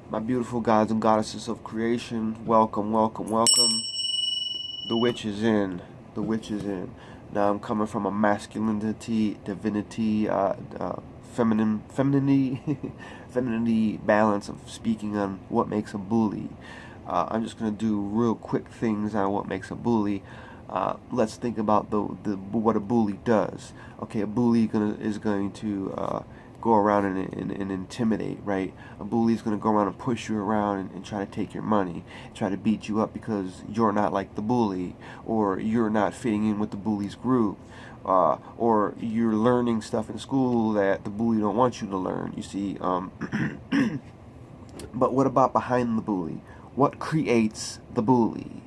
My beautiful gods and goddesses of creation, welcome, welcome, welcome. The witch is in. The witch is in. Now I'm coming from a masculinity, divinity, femininity, femininity balance of speaking on what makes a bully. I'm just gonna do real quick things on what makes a bully. Let's think about the what a bully does. Okay, a bully is going to go around and intimidate, right? A bully is going to go around and push you around and try to take your money, try to beat you up because you're not like the bully, or you're not fitting in with the bully's group, or you're learning stuff in school that the bully don't want you to learn. You see, but what about behind the bully? What creates the bully?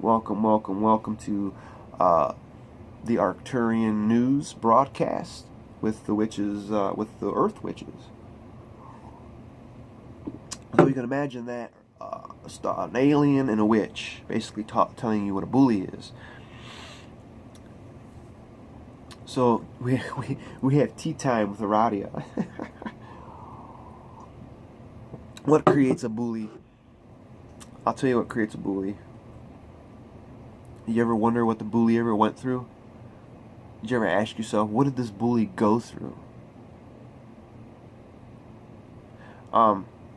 Welcome, welcome, welcome to the Arcturian news broadcast with the witches, with the Earth witches. So you can imagine that an alien and a witch basically telling you what a bully is. So we have tea time with ARADIA. What creates a bully? I'll tell you what creates a bully. You ever wonder what the bully ever went through? Did you ever ask yourself, what did this bully go through?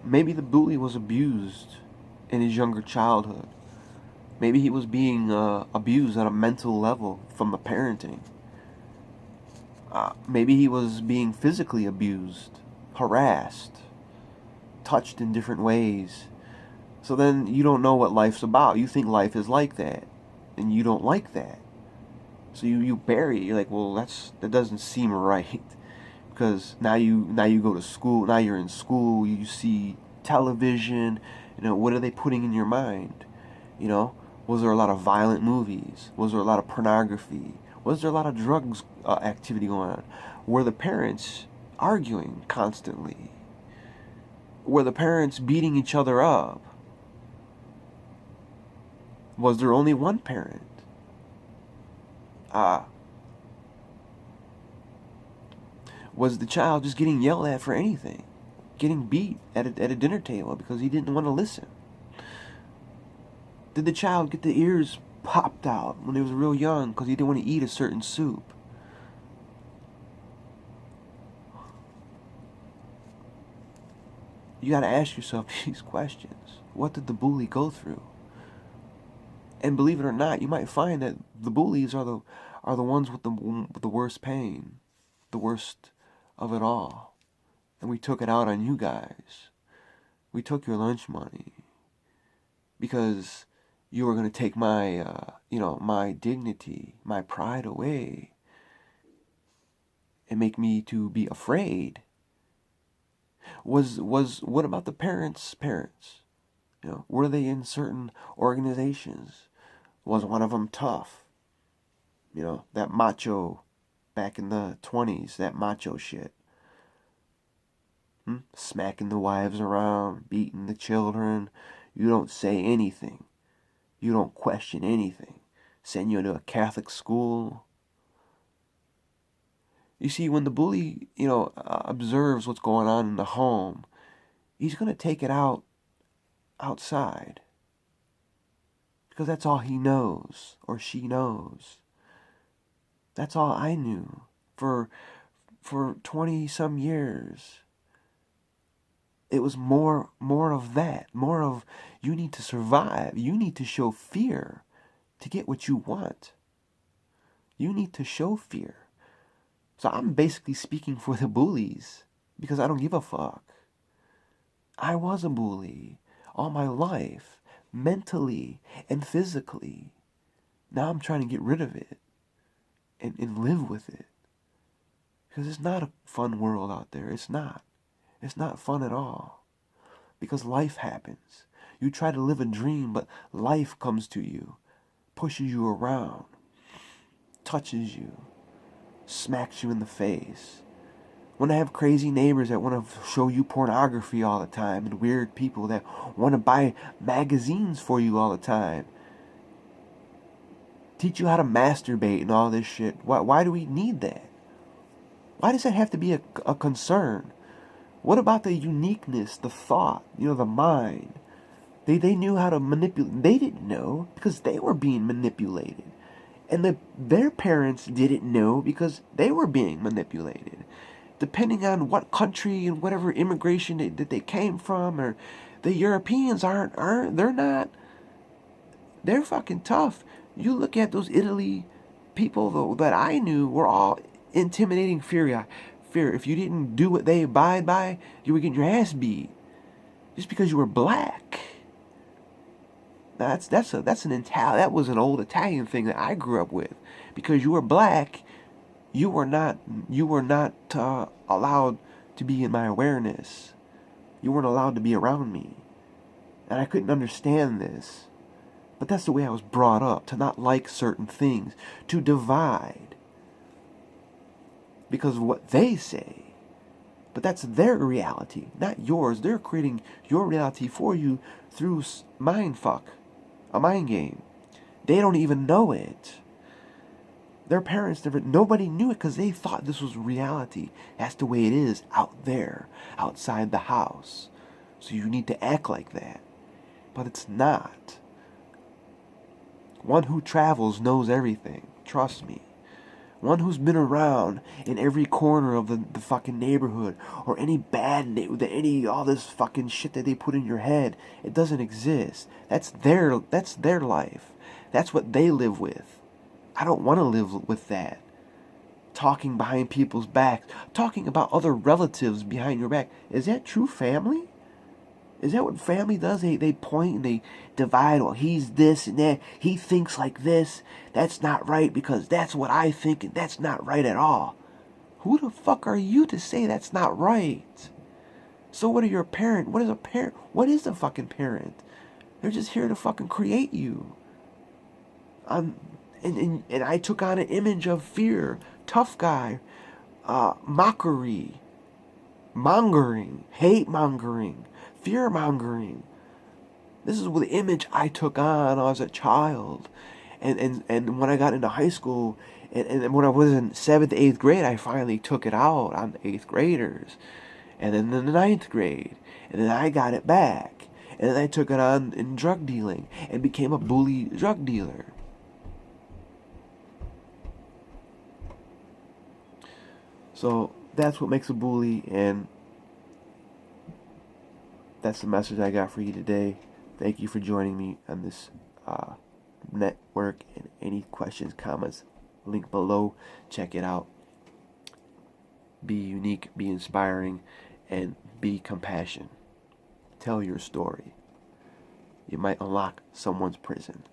Maybe the bully was abused in his younger childhood. Maybe he was being abused at a mental level from the parenting. Maybe he was being physically abused, harassed, touched in different ways. So then you don't know what life's about. You think life is like that, and you don't like that. So you bury it. You're like, well, that doesn't seem right. Because now you go to school. Now you're in school. You see television. What are they putting in your mind? Was there a lot of violent movies? Was there a lot of pornography? Was there a lot of drugs activity going on? Were the parents arguing constantly? Were the parents beating each other up? Was there only one parent? Was the child just getting yelled at for anything? Getting beat at a dinner table because he didn't want to listen? Did the child get the ears popped out when he was real young because he didn't want to eat a certain soup? You got to ask yourself these questions. What did the bully go through? And believe it or not, you might find that the bullies are the ones with the worst pain, the worst of it all. And we took it out on you guys. We took your lunch money because you were going to take my my dignity, my pride away, and make me to be afraid. What about the parents' parents? Were they in certain organizations? Was one of them tough? That macho back in the 20s, that macho shit. Smacking the wives around, beating the children. You don't say anything. You don't question anything. Send you to a Catholic school. You see, when the bully, observes what's going on in the home, he's going to take it out outside. Because that's all he knows, or she knows. That's all I knew for 20 some years. It was more of that, more of you need to survive. You need to show fear to get what you want. You need to show fear. So I'm basically speaking for the bullies because I don't give a fuck. I was a bully all my life, mentally and physically. Now I'm trying to get rid of it and live with it. Because it's not a fun world out there. It's not. It's not fun at all. Because life happens. You try to live a dream, but life comes to you, pushes you around, touches you, smacks you in the face. When I have crazy neighbors that want to show you pornography all the time, and weird people that want to buy magazines for you all the time, teach you how to masturbate and all this shit. Why do we need that? Why does that have to be a concern? What about the uniqueness, the thought, the mind? They knew how to manipulate. They didn't know because they were being manipulated. And their parents didn't know because they were being manipulated. Depending on what country and whatever immigration that they came from, or the Europeans they're fucking tough. You look at those Italy people though that I knew were all intimidating fear. If you didn't do what they abide by, you were getting your ass beat just because you were black. That was an old Italian thing that I grew up with. Because you were black, you were not allowed to be in my awareness. You weren't allowed to be around me, and I couldn't understand this. But that's the way I was brought up, to not like certain things, to divide because of what they say. But that's their reality, not yours. They're creating your reality for you through mindfuck, a mind game. They don't even know it. Their parents nobody knew it because they thought this was reality. That's the way it is out there, outside the house. So you need to act like that. But it's not. One who travels knows everything. Trust me. One who's been around in every corner of the fucking neighborhood, or any all this fucking shit that they put in your head, it doesn't exist. That's their life. That's what they live with. I don't want to live with that. Talking behind people's backs, talking about other relatives behind your back. Is that true family? Is that what family does? They point and they divide. Well, he's this and that. He thinks like this. That's not right because that's what I think, and that's not right at all. Who the fuck are you to say that's not right? So what are your parent? What is a parent? What is a fucking parent? They're just here to fucking create you. And I took on an image of fear, tough guy, mockery, mongering, hate mongering, fear mongering. This is the image I took on when I was a child. And when I got into high school, and when I was in 7th, 8th grade, I finally took it out on the 8th graders. And then in the 9th grade. And then I got it back. And then I took it on in drug dealing and became a bully drug dealer. So that's what makes a bully, and that's the message I got for you today. Thank you for joining me on this network, and any questions, comments, link below. Check it out. Be unique, be inspiring, and be compassionate. Tell your story. You might unlock someone's prison.